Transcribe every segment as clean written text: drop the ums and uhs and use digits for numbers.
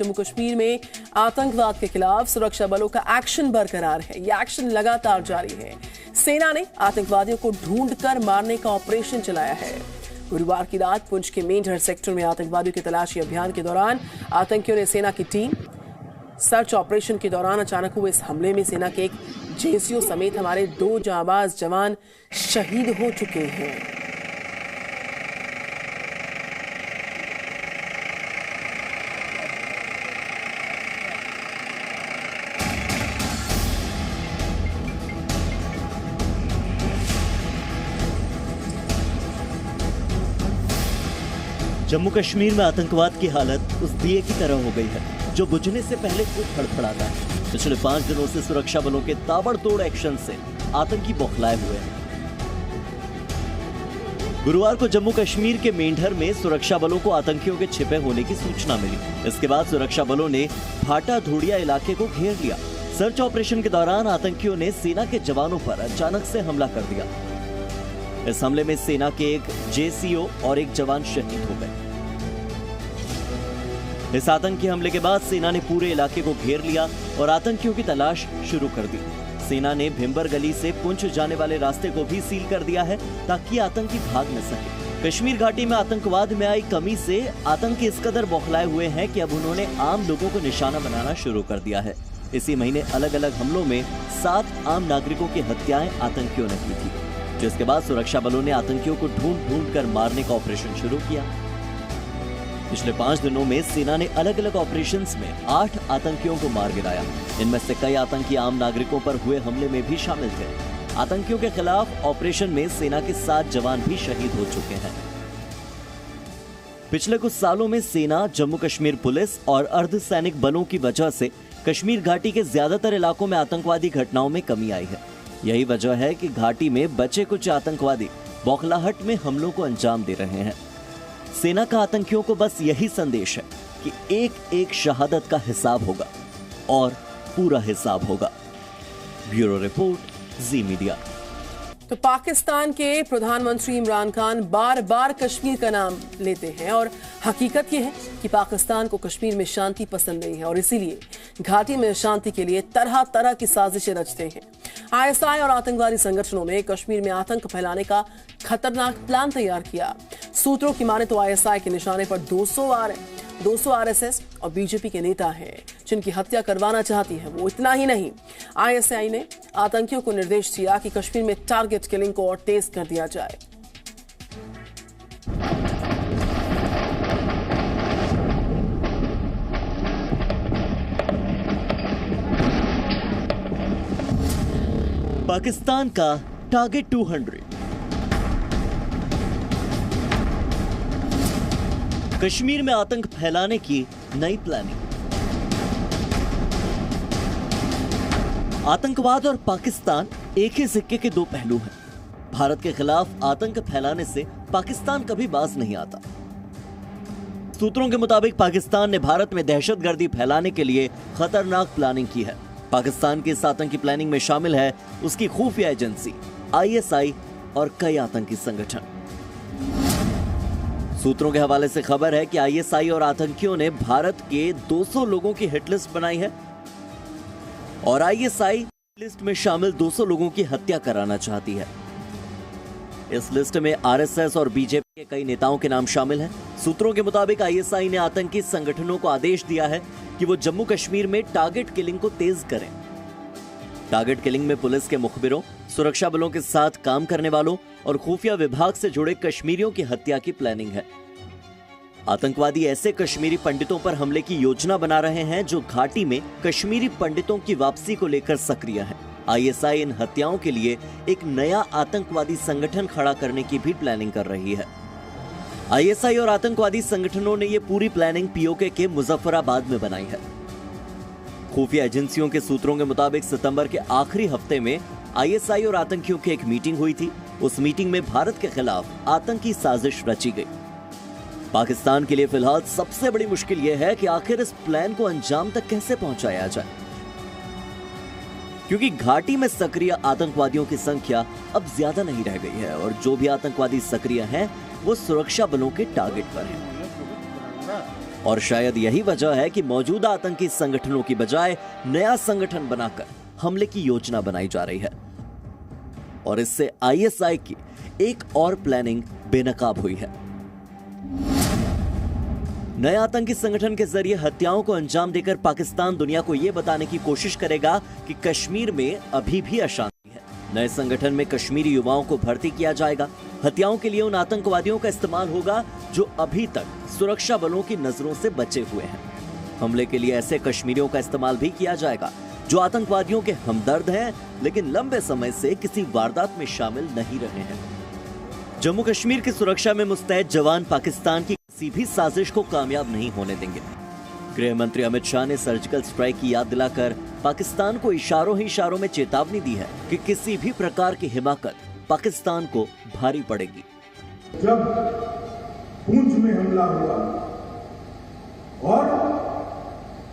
जम्मू कश्मीर में आतंकवाद के खिलाफ सुरक्षा बलों का एक्शन बरकरार है। यह एक्शन लगातार जारी है। सेना ने आतंकवादियों को ढूंढकर मारने का ऑपरेशन चलाया है। गुरुवार की रात पुंछ के मेंढर सेक्टर में आतंकवादियों के तलाशी अभियान के दौरान आतंकियों ने सेना की टीम सर्च ऑपरेशन के दौरान अचानक हुए इस हमले में सेना के एक जेसीओ समेत हमारे 2 जांबाज जवान शहीद हो चुके हैं। जम्मू कश्मीर में आतंकवाद की हालत उस दिए की तरह हो गई है जो बुझने से पहले खुद फड़फड़ाता है। पिछले 5 दिनों से सुरक्षा बलों के ताबड़तोड़ एक्शन से आतंकी बौखलाए हुए हैं। गुरुवार को जम्मू कश्मीर के मेंढर में सुरक्षा बलों को आतंकियों के छिपे होने की सूचना मिली। इसके बाद सुरक्षा बलों ने फाटा धूड़िया इलाके को घेर लिया। सर्च ऑपरेशन के दौरान आतंकियों ने सेना के जवानों पर अचानक से हमला कर दिया। इस हमले में सेना के एक जेसीओ और एक जवान शहीद हो गए। इस आतंकी हमले के बाद सेना ने पूरे इलाके को घेर लिया और आतंकियों की तलाश शुरू कर दी। सेना ने भिंबर गली से पुंछ जाने वाले रास्ते को भी सील कर दिया है ताकि आतंकी भाग न सके। कश्मीर घाटी में आतंकवाद में आई कमी से आतंकी इस कदर बौखलाए हुए हैं कि अब उन्होंने आम लोगों को निशाना बनाना शुरू कर दिया है। इसी महीने अलग अलग हमलों में 7 आम नागरिकों की हत्याएं आतंकियों ने की थी, जिसके बाद सुरक्षा बलों ने आतंकियों को ढूंढ कर मारने का ऑपरेशन शुरू किया। पिछले 5 दिनों में सेना ने अलग अलग ऑपरेशंस में 8 आतंकियों को मार गिराया। इनमें से कई आतंकी आम नागरिकों पर हुए हमले में भी शामिल थे। आतंकियों के खिलाफ ऑपरेशन में सेना के 7 जवान भी शहीद हो चुके हैं। पिछले कुछ सालों में सेना, जम्मू कश्मीर पुलिस और अर्धसैनिक बलों की वजह से कश्मीर घाटी के ज्यादातर इलाकों में आतंकवादी घटनाओं में कमी आई है। यही वजह है कि घाटी में बचे कुछ आतंकवादी बौखलाहट में हमलों को अंजाम दे रहे हैं। सेना का आतंकियों को बस यही संदेश है कि एक एक शहादत का हिसाब होगा और पूरा हिसाब होगा। ब्यूरो रिपोर्ट, जी मीडिया। तो पाकिस्तान के प्रधानमंत्री इमरान खान बार बार कश्मीर का नाम लेते हैं और हकीकत यह है कि पाकिस्तान को कश्मीर में शांति पसंद नहीं है और इसीलिए घाटी में शांति के लिए तरह तरह की साजिशें रचते हैं। आईएसआई और आतंकवादी संगठनों ने कश्मीर में आतंक फैलाने का खतरनाक प्लान तैयार किया। सूत्रों की माने तो आईएसआई के निशाने पर 200 आरएसएस और बीजेपी के नेता हैं जिनकी हत्या करवाना चाहती है। वो इतना ही नहीं, आईएसआई ने आतंकियों को निर्देश दिया कि कश्मीर में टारगेट किलिंग को और तेज कर दिया जाए। पाकिस्तान का टारगेट 200। कश्मीर में आतंक फैलाने की नई प्लानिंग। आतंकवाद और पाकिस्तान एक ही सिक्के के 2 पहलू हैं। भारत के खिलाफ आतंक फैलाने से पाकिस्तान कभी बाज नहीं आता। सूत्रों के मुताबिक पाकिस्तान ने भारत में दहशतगर्दी फैलाने के लिए खतरनाक प्लानिंग की है। पाकिस्तान की इस आतंकी प्लानिंग में शामिल है उसकी खुफिया एजेंसी आईएसआई और कई आतंकी संगठन। सूत्रों के हवाले से खबर है कि आईएसआई और आतंकियों ने भारत के 200 लोगों की हिट लिस्ट बनाई है और आईएसआई लिस्ट में शामिल 200 लोगों की हत्या कराना चाहती है। इस लिस्ट में आरएसएस और बीजेपी के कई नेताओं के नाम शामिल हैं। सूत्रों के मुताबिक आईएसआई ने आतंकी संगठनों को आदेश दिया है कि वो जम्मू कश्मीर में टारगेट किलिंग को तेज करें। टारगेट किलिंग में पुलिस के मुखबिरों, सुरक्षा बलों के साथ काम करने वालों और खुफिया विभाग से जुड़े कश्मीरियों की हत्या की प्लानिंग है। आतंकवादी ऐसे कश्मीरी पंडितों पर हमले की योजना बना रहे हैं जो घाटी में कश्मीरी पंडितों की वापसी को लेकर सक्रिय है। आईएसआई इन हत्याओं के लिए एक नया आतंकवादी संगठन खड़ा करने की भी प्लानिंग कर रही है। आईएसआई और आतंकवादी संगठनों ने यह पूरी प्लानिंग पीओके के मुजफ्फराबाद में बनाई है। खुफिया एजेंसियों के सूत्रों के मुताबिक सितंबर के आखिरी हफ्ते में आईएसआई और आतंकियों की एक मीटिंग हुई थी। उस मीटिंग में भारत के खिलाफ आतंकी साजिश रची गई। पाकिस्तान के लिए फिलहाल सबसे बड़ी मुश्किल यह है कि आखिर इस प्लान को अंजाम तक कैसे पहुंचाया जाए, क्योंकि घाटी में सक्रिय आतंकवादियों की संख्या अब ज्यादा नहीं रह गई है और जो भी आतंकवादी सक्रिय हैं वो सुरक्षा बलों के टारगेट पर हैं। और शायद यही वजह है कि मौजूदा आतंकी संगठनों की बजाय नया संगठन बनाकर हमले की योजना बनाई जा रही है और इससे आईएसआई की एक और प्लानिंग बेनकाब हुई है। नए आतंकी संगठन के जरिए हत्याओं को अंजाम देकर पाकिस्तान दुनिया को यह बताने की कोशिश करेगा कि कश्मीर में अभी भी अशांति है। नए संगठन में कश्मीरी युवाओं को भर्ती किया जाएगा। हत्याओं के लिए उन आतंकवादियों का इस्तेमाल होगा जो अभी तक सुरक्षा बलों की नजरों से बचे हुए हैं। हमले के लिए ऐसे कश्मीरियों का इस्तेमाल भी किया जाएगा जो आतंकवादियों के हमदर्द हैं, लेकिन लंबे समय से किसी वारदात में शामिल नहीं रहे हैं। जम्मू कश्मीर की सुरक्षा में मुस्तैद जवान पाकिस्तान की किसी भी साजिश को कामयाब नहीं होने देंगे। गृह मंत्री अमित शाह ने सर्जिकल स्ट्राइक की याद दिलाकर पाकिस्तान को इशारों ही इशारों में चेतावनी दी है कि किसी भी प्रकार की हिमाकत पाकिस्तान को भारी पड़ेगी। जब पूंछ में हमला हुआ और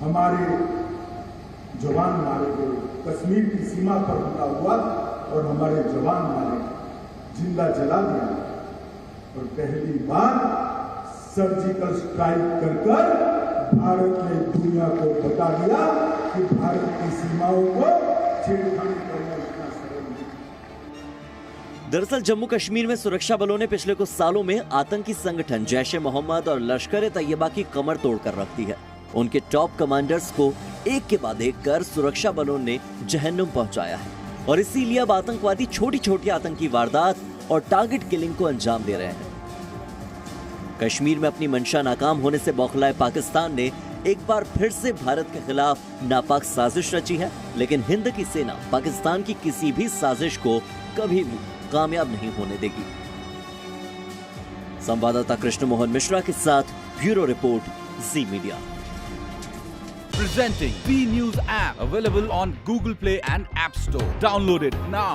हमारे जवान मारे गए, कश्मीर की सीमा पर हमला हुआ और हमारे जवान मारे गए, जिंदा जला दिया और पहली बार सर्जिकल स्ट्राइक कर भारत ने दुनिया को बता दिया कि भारत की सीमाओं को छेड़खानी करना इतना सरल नहीं। दरअसल जम्मू कश्मीर में सुरक्षा बलों ने पिछले कुछ सालों में आतंकी संगठन जैश-ए-मोहम्मद और लश्कर-ए-तैयबा की कमर तोड़कर रख दी है। उनके टॉप कमांडर्स को एक के बाद एक कर सुरक्षा बलों ने जहन्नुम पहुंचाया है और इसीलिए अब आतंकवादी छोटी छोटी आतंकी वारदात और टारगेट किलिंग को अंजाम दे रहे हैं। कश्मीर में अपनी मंशा नाकाम होने से बौखलाए पाकिस्तान ने एक बार फिर से भारत के खिलाफ नापाक साजिश रची है, लेकिन हिंद की सेना पाकिस्तान की किसी भी साजिश को कभी भी कामयाब नहीं होने देगी। संवाददाता कृष्ण मोहन मिश्रा के साथ bureau report, ji media. Presenting B News app, available on Google Play and App Store. Download it now.